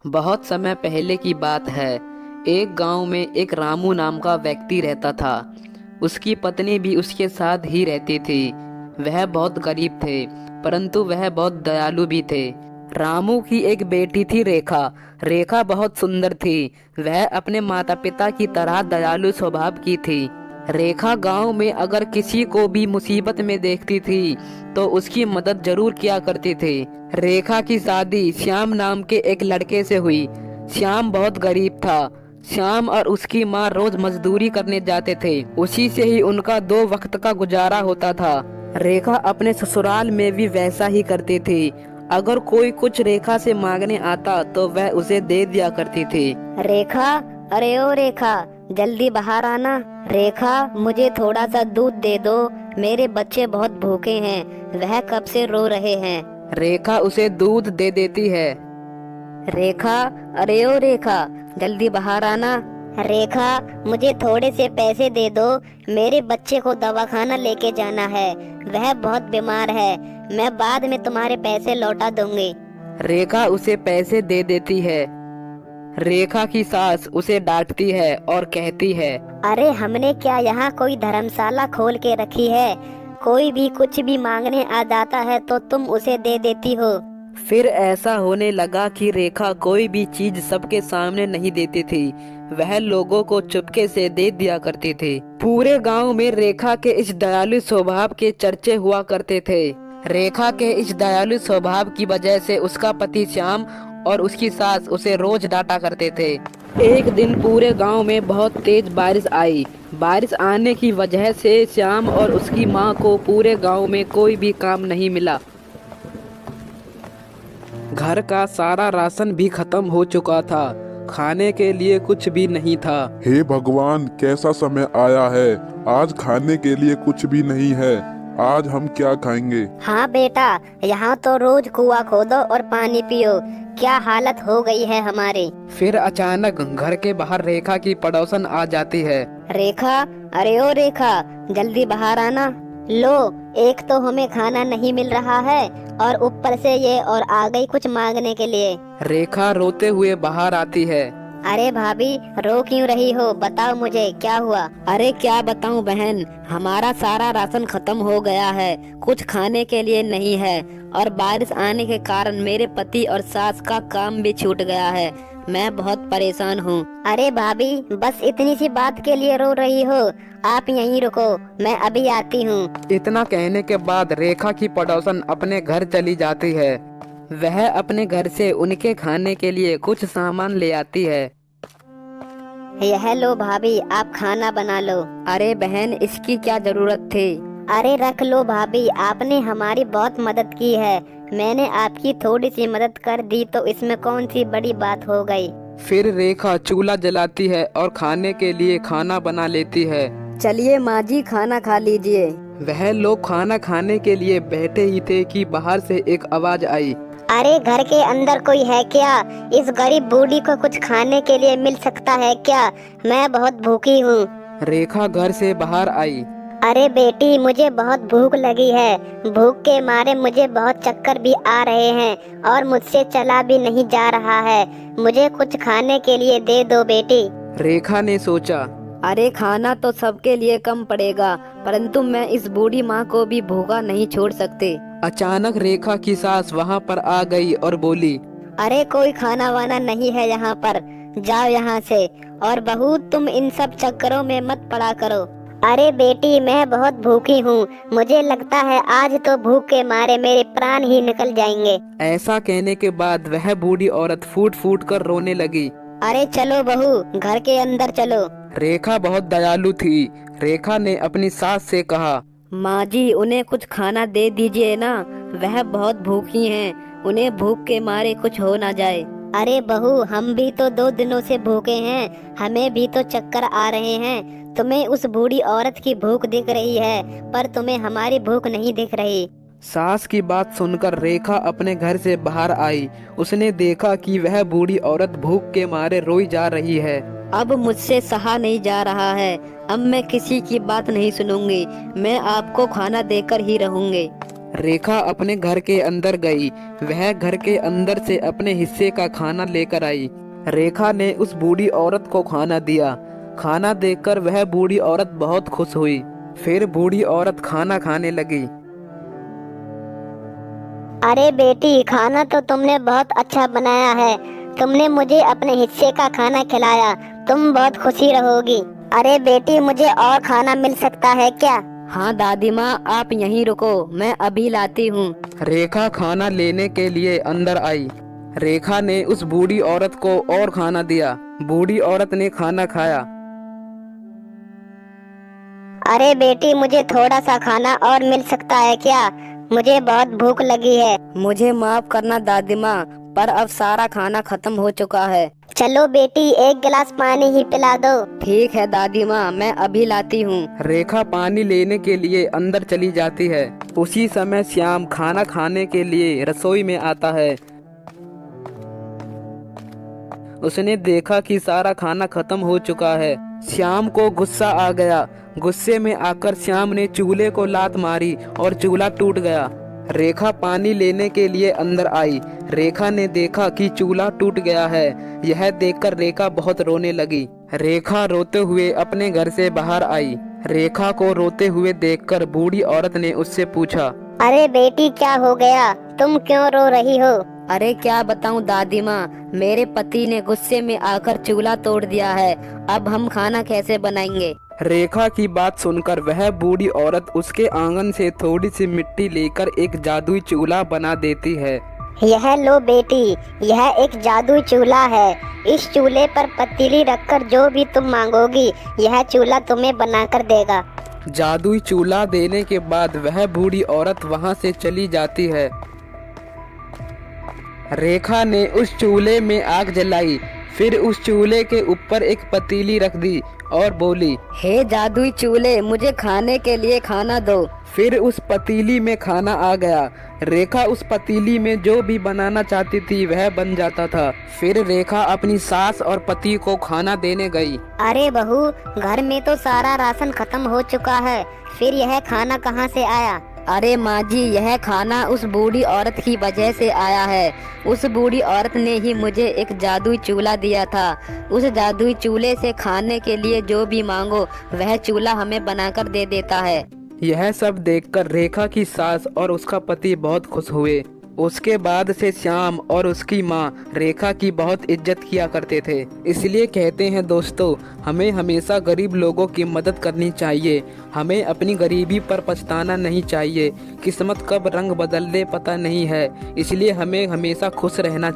बहुत समय पहले की बात है। एक गांव में एक रामू नाम का व्यक्ति रहता था। उसकी पत्नी भी उसके साथ ही रहती थी। वह बहुत गरीब थे, परंतु वह बहुत दयालु भी थे। रामू की एक बेटी थी, रेखा। रेखा बहुत सुंदर थी। वह अपने माता पिता की तरह दयालु स्वभाव की थी। रेखा गांव में अगर किसी को भी मुसीबत में देखती थी तो उसकी मदद जरूर किया करती थी। रेखा की शादी श्याम नाम के एक लड़के से हुई। श्याम बहुत गरीब था। श्याम और उसकी माँ रोज मजदूरी करने जाते थे। उसी से ही उनका 2 वक्त का गुजारा होता था। रेखा अपने ससुराल में भी वैसा ही करती थी। अगर कोई कुछ रेखा से मांगने आता तो वह उसे दे दिया करती थी। रेखा, अरे ओ रेखा, जल्दी बाहर आना। रेखा, मुझे थोड़ा सा दूध दे दो, मेरे बच्चे बहुत भूखे हैं, वह कब से रो रहे हैं। रेखा उसे दूध दे देती है। रेखा, अरे ओ रेखा, जल्दी बाहर आना। रेखा, मुझे थोड़े से पैसे दे दो, मेरे बच्चे को दवाखाना लेके जाना है, वह बहुत बीमार है, मैं बाद में तुम्हारे पैसे लौटा दूंगी। रेखा उसे पैसे दे देती है। रेखा की सास उसे डांटती है और कहती है, अरे हमने क्या यहाँ कोई धर्मशाला खोल के रखी है? कोई भी कुछ भी मांगने आ जाता है तो तुम उसे दे देती हो। फिर ऐसा होने लगा कि रेखा कोई भी चीज सबके सामने नहीं देती थी। वह लोगों को चुपके से दे दिया करती थी। पूरे गांव में रेखा के इस दयालु स्वभाव के चर्चे हुआ करते थे। रेखा के इस दयालु स्वभाव की वजह से उसका पति श्याम और उसकी सास उसे रोज डांटा करते थे। एक दिन पूरे गांव में बहुत तेज बारिश आई। बारिश आने की वजह से श्याम और उसकी माँ को पूरे गांव में कोई भी काम नहीं मिला। घर का सारा राशन भी खत्म हो चुका था। खाने के लिए कुछ भी नहीं था। हे भगवान, कैसा समय आया है। आज खाने के लिए कुछ भी नहीं है। आज हम क्या खाएंगे? हाँ बेटा, यहाँ तो रोज कुआं खोदो और पानी पियो, क्या हालत हो गई है हमारी। फिर अचानक घर के बाहर रेखा की पड़ोसन आ जाती है। रेखा, अरे ओ रेखा, जल्दी बाहर आना। लो, एक तो हमें खाना नहीं मिल रहा है और ऊपर से ये और आ गई कुछ मांगने के लिए। रेखा रोते हुए बाहर आती है। अरे भाभी, रो क्यों रही हो, बताओ मुझे क्या हुआ। अरे क्या बताऊं बहन, हमारा सारा राशन खत्म हो गया है, कुछ खाने के लिए नहीं है और बारिश आने के कारण मेरे पति और सास का काम भी छूट गया है। मैं बहुत परेशान हूँ। अरे भाभी, बस इतनी सी बात के लिए रो रही हो? आप यहीं रुको, मैं अभी आती हूँ। इतना कहने के बाद रेखा की पड़ोसन अपने घर चली जाती है। वह अपने घर से उनके खाने के लिए कुछ सामान ले आती है। यह लो भाभी, आप खाना बना लो। अरे बहन, इसकी क्या जरूरत थी? अरे रख लो भाभी, आपने हमारी बहुत मदद की है, मैंने आपकी थोड़ी सी मदद कर दी तो इसमें कौन सी बड़ी बात हो गई। फिर रेखा चूल्हा जलाती है और खाने के लिए खाना बना लेती है। चलिए माँ जी, खाना खा लीजिए। वह लोग खाना खाने के लिए बैठे ही थे कि बाहर से एक आवाज आई। अरे घर के अंदर कोई है क्या? इस गरीब बूढ़ी को कुछ खाने के लिए मिल सकता है क्या? मैं बहुत भूखी हूँ। रेखा घर से बाहर आई। अरे बेटी, मुझे बहुत भूख लगी है, भूख के मारे मुझे बहुत चक्कर भी आ रहे हैं और मुझसे चला भी नहीं जा रहा है, मुझे कुछ खाने के लिए दे दो बेटी। रेखा ने सोचा, अरे खाना तो सबके लिए कम पड़ेगा, परंतु मैं इस बूढ़ी माँ को भी भूखा नहीं छोड़ सकती। अचानक रेखा की सास वहाँ पर आ गई और बोली, अरे कोई खाना वाना नहीं है यहाँ पर, जाओ यहाँ से। और बहू, तुम इन सब चक्करों में मत पड़ा करो। अरे बेटी, मैं बहुत भूखी हूँ, मुझे लगता है आज तो भूख के मारे मेरे प्राण ही निकल जाएंगे। ऐसा कहने के बाद वह बूढ़ी औरत फूट फूट कर रोने लगी। अरे चलो बहू, घर के अंदर चलो। रेखा बहुत दयालु थी। रेखा ने अपनी सास से कहा, माँ जी, उन्हें कुछ खाना दे दीजिए ना, वह बहुत भूखी हैं, उन्हें भूख के मारे कुछ हो ना जाए। अरे बहू, हम भी तो 2 दिनों से भूखे हैं, हमें भी तो चक्कर आ रहे हैं। तुम्हें उस बूढ़ी औरत की भूख दिख रही है, पर तुम्हें हमारी भूख नहीं दिख रही। सास की बात सुनकर रेखा अपने घर से बाहर आई। उसने देखा कि वह बूढ़ी औरत भूख के मारे रोई जा रही है। अब मुझसे सहा नहीं जा रहा है, अब मैं किसी की बात नहीं सुनूंगी, मैं आपको खाना देकर ही रहूंगी। रेखा अपने घर के अंदर गई। वह घर के अंदर से अपने हिस्से का खाना लेकर आई। रेखा ने उस बूढ़ी औरत को खाना दिया। खाना देखकर वह बूढ़ी औरत बहुत खुश हुई। फिर बूढ़ी औरत खाना खाने लगी। अरे बेटी, खाना तो तुमने बहुत अच्छा बनाया है। तुमने मुझे अपने हिस्से का खाना खिलाया, तुम बहुत खुशी रहोगी। अरे बेटी, मुझे और खाना मिल सकता है क्या? हाँ दादी माँ, आप यहीं रुको, मैं अभी लाती हूँ। रेखा खाना लेने के लिए अंदर आई। रेखा ने उस बूढ़ी औरत को और खाना दिया। बूढ़ी औरत ने खाना खाया। अरे बेटी, मुझे थोड़ा सा खाना और मिल सकता है क्या? मुझे बहुत भूख लगी है। मुझे माफ करना दादी माँ, पर अब सारा खाना खत्म हो चुका है। चलो बेटी, एक गिलास पानी ही पिला दो। ठीक है दादी माँ, मैं अभी लाती हूँ। रेखा पानी लेने के लिए अंदर चली जाती है। उसी समय श्याम खाना खाने के लिए रसोई में आता है। उसने देखा कि सारा खाना खत्म हो चुका है। श्याम को गुस्सा आ गया। गुस्से में आकर श्याम ने चूल्हे को लात मारी और चूल्हा टूट गया। रेखा पानी लेने के लिए अंदर आई। रेखा ने देखा कि चूल्हा टूट गया है। यह देखकर रेखा बहुत रोने लगी। रेखा रोते हुए अपने घर से बाहर आई। रेखा को रोते हुए देखकर बूढ़ी औरत ने उससे पूछा, अरे बेटी, क्या हो गया? तुम क्यों रो रही हो? अरे क्या बताऊं दादी माँ, मेरे पति ने गुस्से में आकर चूल्हा तोड़ दिया है। अब हम खाना कैसे बनाएंगे? रेखा की बात सुनकर वह बूढ़ी औरत उसके आंगन से थोड़ी सी मिट्टी लेकर एक जादुई चूल्हा बना देती है। यह लो बेटी, यह एक जादुई चूल्हा है। इस चूल्हे पर पतीली रखकर जो भी तुम मांगोगी, यह चूल्हा तुम्हें बनाकर देगा। जादुई चूल्हा देने के बाद वह बूढ़ी औरत वहां से चली जाती है। रेखा ने उस चूल्हे में आग जलाई। फिर उस चूल्हे के ऊपर एक पतीली रख दी और बोली, हे जादुई चूल्हे, मुझे खाने के लिए खाना दो। फिर उस पतीली में खाना आ गया। रेखा उस पतीली में जो भी बनाना चाहती थी वह बन जाता था। फिर रेखा अपनी सास और पति को खाना देने गई। अरे बहू, घर में तो सारा राशन खत्म हो चुका है, फिर यह खाना कहाँ से आया? अरे माँ जी, यह खाना उस बूढ़ी औरत की वजह से आया है। उस बूढ़ी औरत ने ही मुझे एक जादुई चूल्हा दिया था। उस जादुई चूल्हे से खाने के लिए जो भी मांगो वह चूल्हा हमें बनाकर दे देता है। यह सब देखकर रेखा की सास और उसका पति बहुत खुश हुए। उसके बाद से श्याम और उसकी माँ रेखा की बहुत इज्जत किया करते थे। इसलिए कहते हैं दोस्तों, हमें हमेशा गरीब लोगों की मदद करनी चाहिए। हमें अपनी गरीबी पर पछताना नहीं चाहिए। किस्मत कब रंग बदल दे पता नहीं है, इसलिए हमें हमेशा खुश रहना